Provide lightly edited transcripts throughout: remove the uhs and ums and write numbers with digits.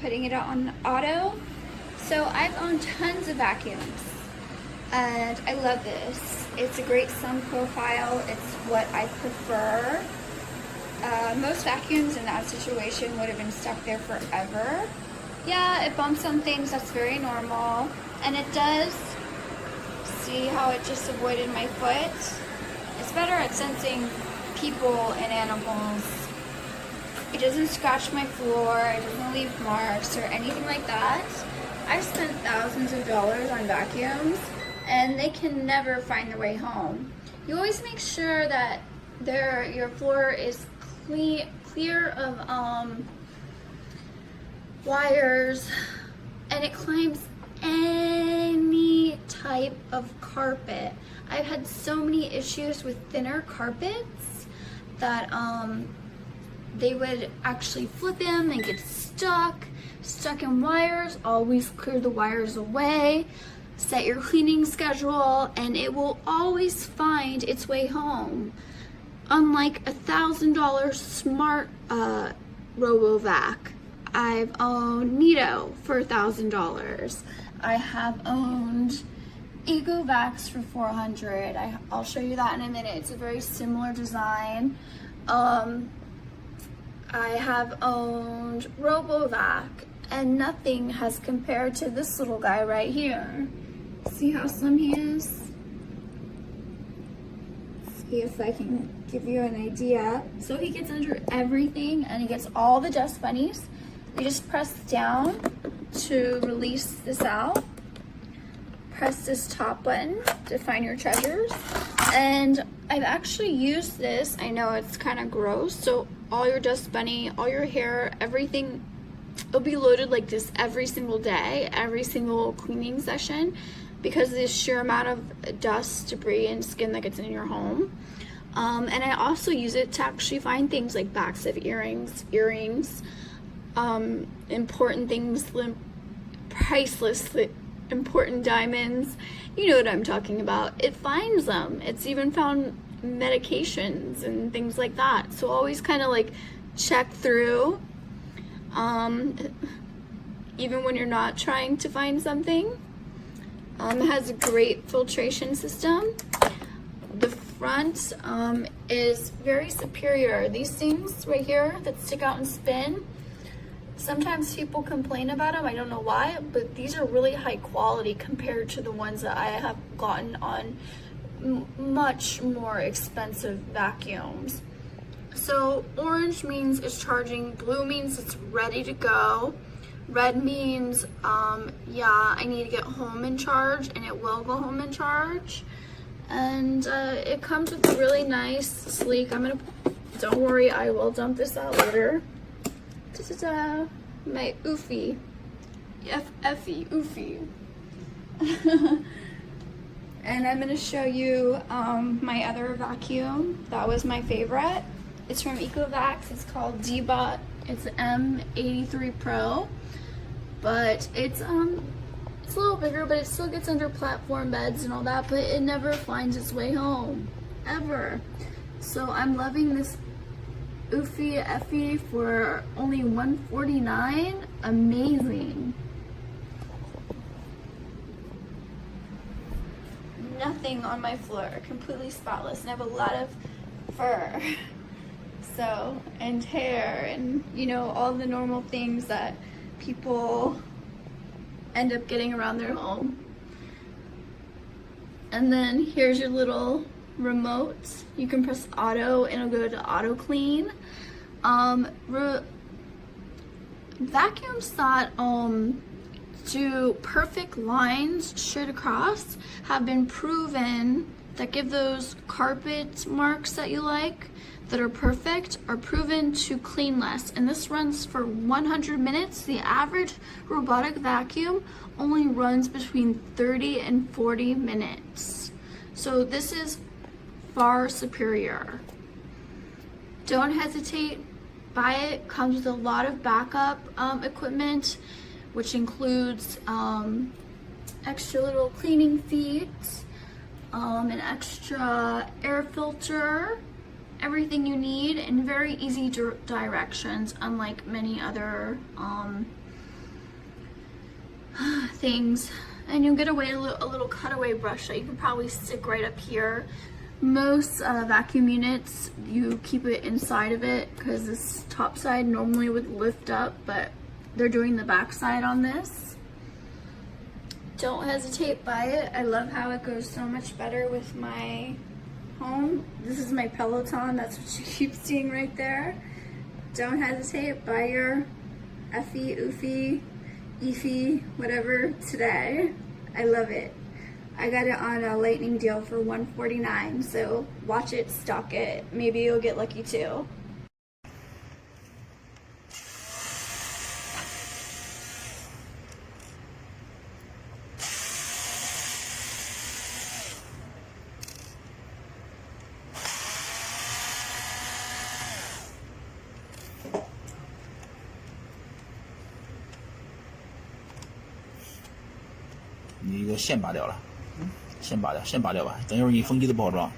putting it on auto. So I've owned tons of vacuums and I love this. It's a great sun profile. It's what I prefer. Most vacuums in that situation would have been stuck there forever. Yeah, it bumps on things, that's very normal. And it does, see how it just avoided my foot? It's better at sensing people and animals. It doesn't scratch my floor, it doesn't leave marks or anything like that. I've spent thousands of dollars on vacuums and they can never find their way home. You always make sure that your floor is clear of wires, and it climbs any type of carpet. I've had so many issues with thinner carpets that they would actually flip them and get stuck in wires. Always clear the wires away, set your cleaning schedule, and it will always find its way home. Unlike $1,000 smart RoboVac, I've owned Nito for $1,000. I have owned EcoVacs for $400. I'll show you that in a minute. It's a very similar design. I have owned RoboVac, and nothing has compared to this little guy right here. See how slim he is? See if I can give you an idea. So he gets under everything and he gets all the dust bunnies. You just press down to release this out. Press this top button to find your treasures. And I've actually used this. I know it's kind of gross. So all your dust bunny, all your hair, everything, it'll be loaded like this every single day, every single cleaning session, because of the sheer amount of dust, debris, and skin that gets in your home. And I also use it to actually find things like backs of earrings, important things, priceless, important diamonds. You know what I'm talking about. It finds them. It's even found medications and things like that. So always kind of like check through, even when you're not trying to find something. It has a great filtration system. The front is very superior. These things right here that stick out and spin, sometimes people complain about them. I don't know why, but these are really high quality compared to the ones that I have gotten on much more expensive vacuums. So orange means it's charging, blue means it's ready to go, red means yeah, I need to get home and charge, and it will go home and charge. And it comes with a really nice, sleek, don't worry, I will dump this out later. Ta-da-da, my eufy, eufy. And I'm gonna show you my other vacuum. That was my favorite. It's from EcoVacs. It's called D-Bot. It's M83 Pro, but it's a little bigger, but it still gets under platform beds and all that, but it never finds its way home, ever. So I'm loving this eufy Effie for only $149. Amazing. Nothing on my floor, completely spotless, and I have a lot of fur, so, and hair, and you know, all the normal things that people end up getting around their home. And then here's your little remote. You can press auto and it'll go to auto clean. Vacuums that do perfect lines straight across have been proven, that give those carpet marks that you like, that are perfect, are proven to clean less. And this runs for 100 minutes. The average robotic vacuum only runs between 30 and 40 minutes. So this is far superior. Don't hesitate, buy it. Comes with a lot of backup equipment, which includes extra little cleaning feet, an extra air filter, everything you need, and very easy directions, unlike many other things, and you'll get away a little cutaway brush that you can probably stick right up here. Most vacuum units, you keep it inside of it because this top side normally would lift up, but they're doing the back side on this. Don't hesitate, buy it. I love how it goes so much better with my home. This is my Peloton, that's what you keep seeing right there. Don't hesitate, buy your eufy, whatever today. I love it. I got it on a lightning deal for $149, so watch it, stock it. Maybe you'll get lucky too.你一个线拔掉了，线拔掉吧，等一会儿你风机都不好装。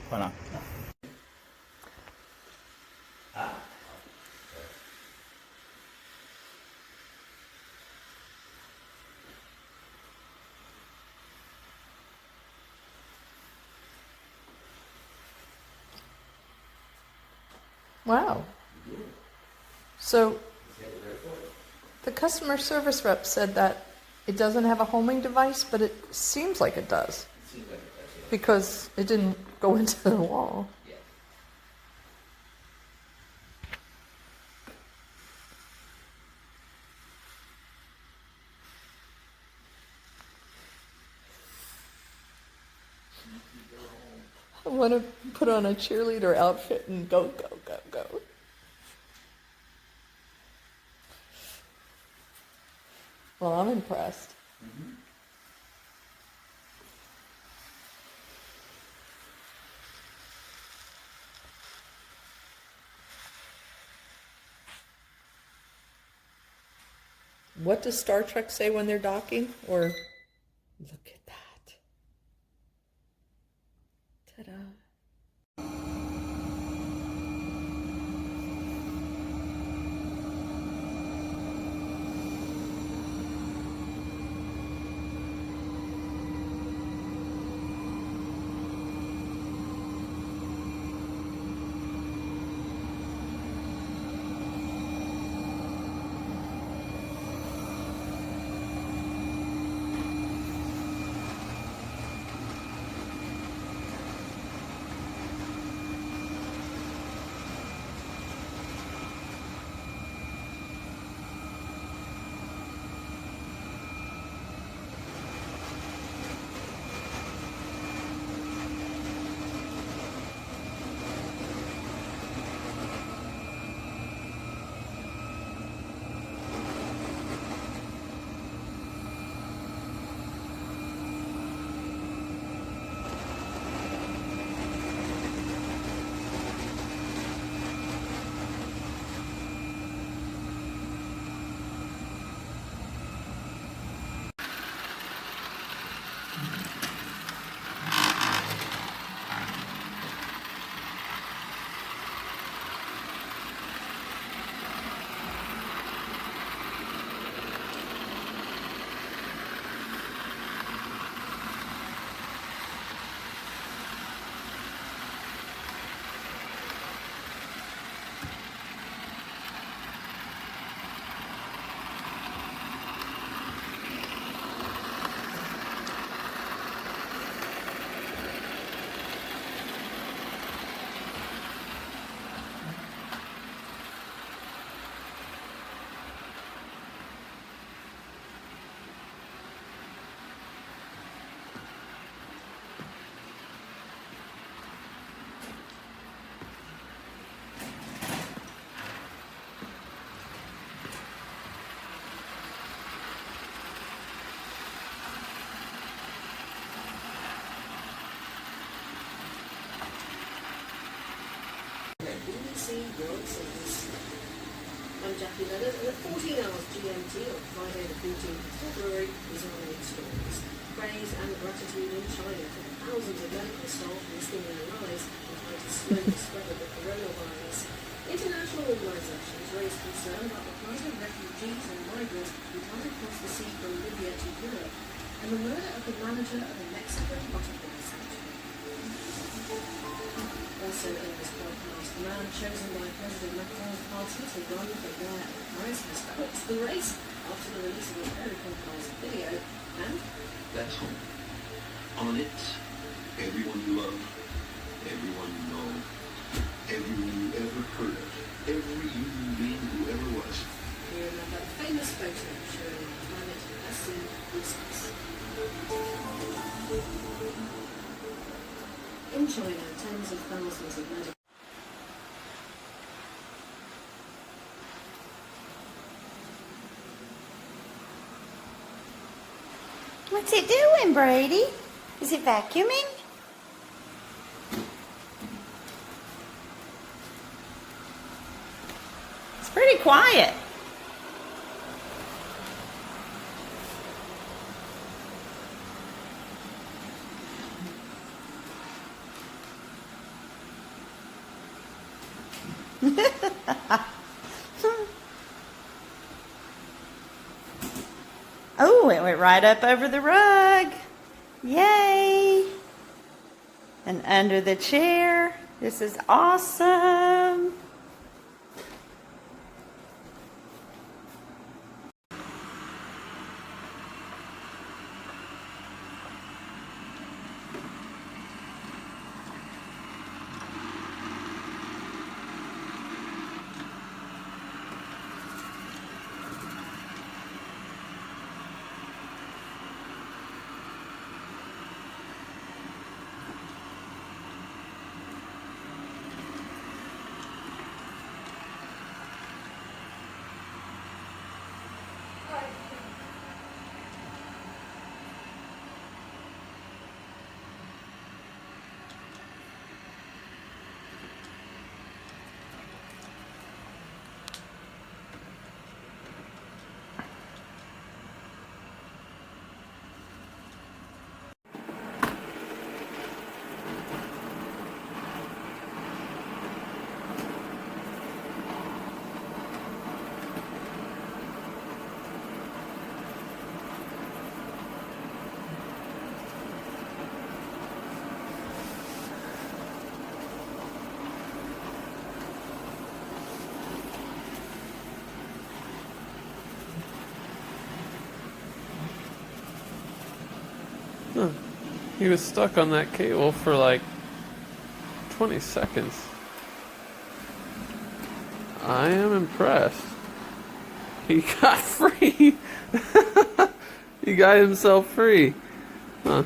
换了。Wow. So the customer service rep said that it doesn't have a homing device, but it seems like it does. Because it didn't go into the wall. I want to put on a cheerleader outfit and go, go, go, go. Well, I'm impressed. Mm-hmm. What does Star Trek say when they're docking? Or, look at that. Ta-da. world service. I'm Jackie Leonard, and at 14 hours GMT on Friday the 14th of February, these are our main stories. Praise and gratitude in China for the thousands of medical staff risking their lives and trying to slow the spread of the coronavirus. International organisations raise concern about the plight of refugees and migrants who come across the sea from Libya to Europe, and the murder of the manager of a Mexican butterfly sanctuary. Also in this podcast, the man chosen by President Macron's party to run for mayor of Paris has quit the race after the release of a very compromised video, and that's home. On it, everyone you love, everyone you know, everyone you ever heard of, every human being who ever was. here another famous photo showing the planet as seen from space. In China, tens of thousands of medical What's it doing, Brady? Is it vacuuming? It's pretty quiet. Oh, it went right up over the rug. Yay. And under the chair. This is awesome. Huh. He was stuck on that cable for like 20 seconds. I am impressed. He got free. He got himself free. Huh.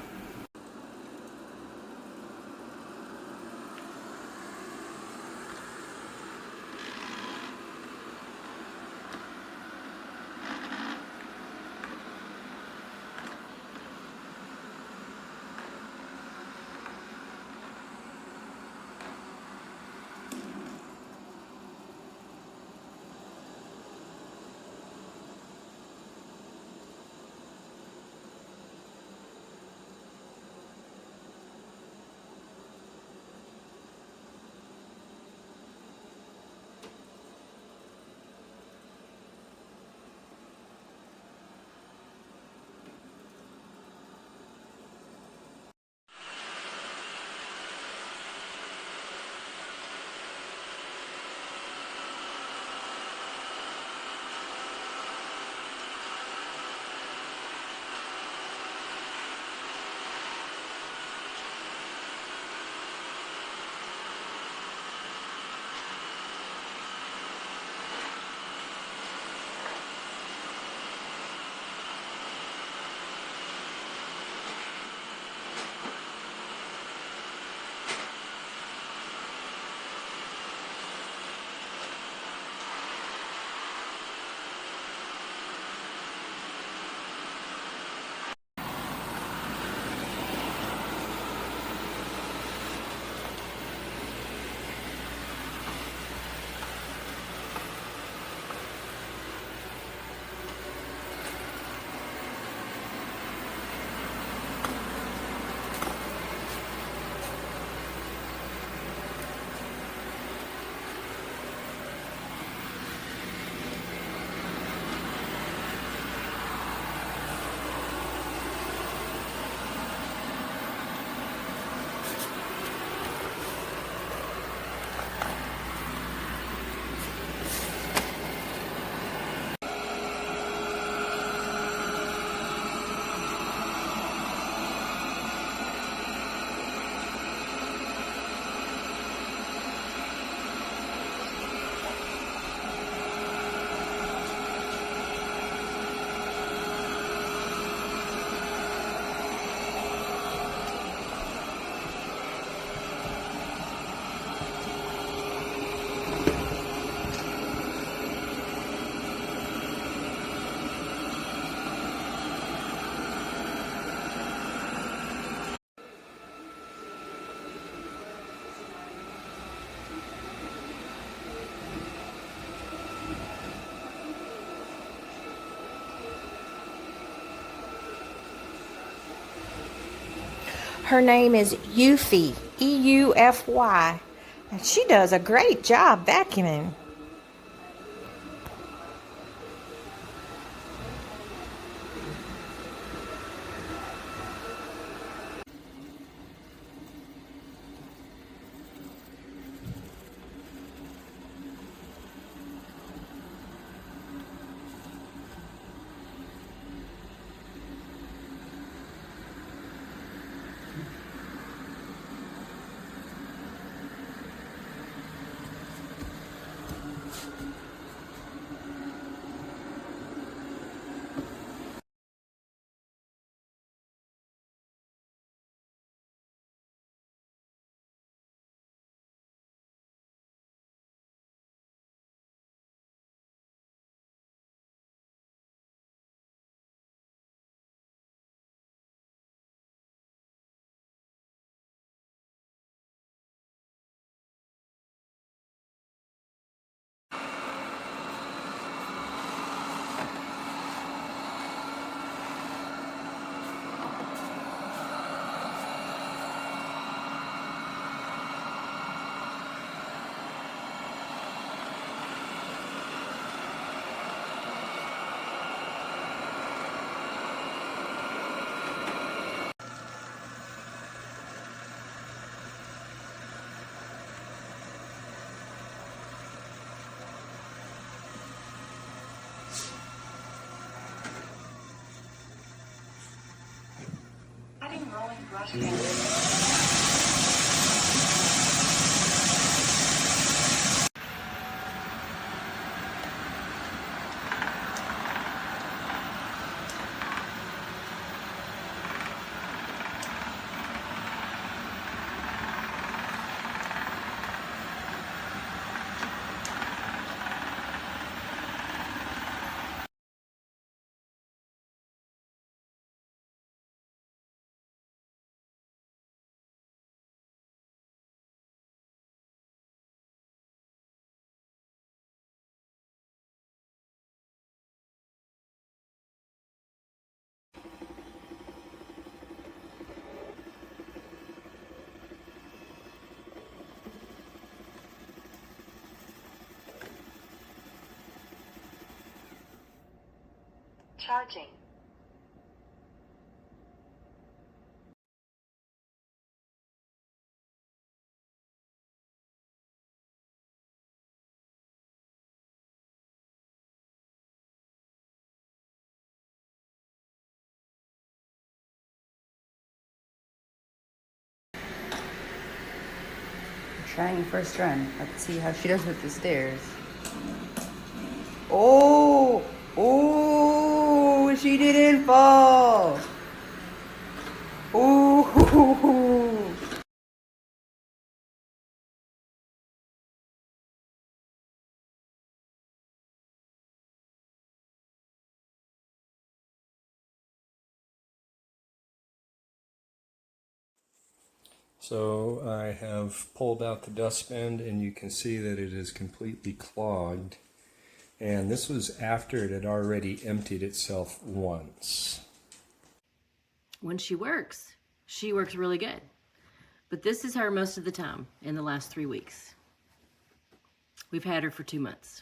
Her name is Eufy, E-U-F-Y, and she does a great job vacuuming. Charging. Trying first run. Let's see how she does with the stairs. Oh, oh, she didn't fall. Oh, So I have pulled out the dustbin and you can see that it is completely clogged. And this was after it had already emptied itself once. When she works really good. But this is her most of the time in the last 3 weeks. We've had her for 2 months.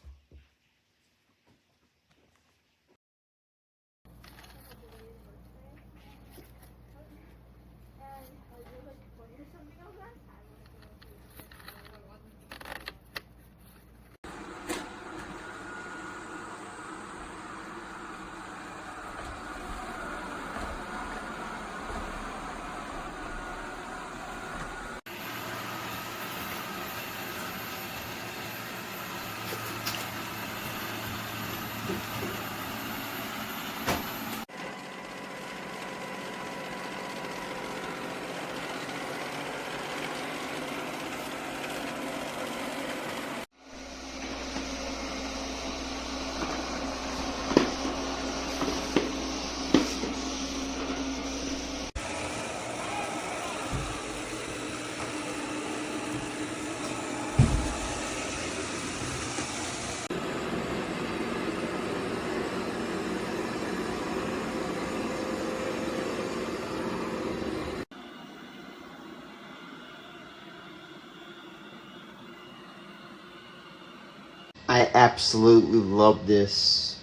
I absolutely love this.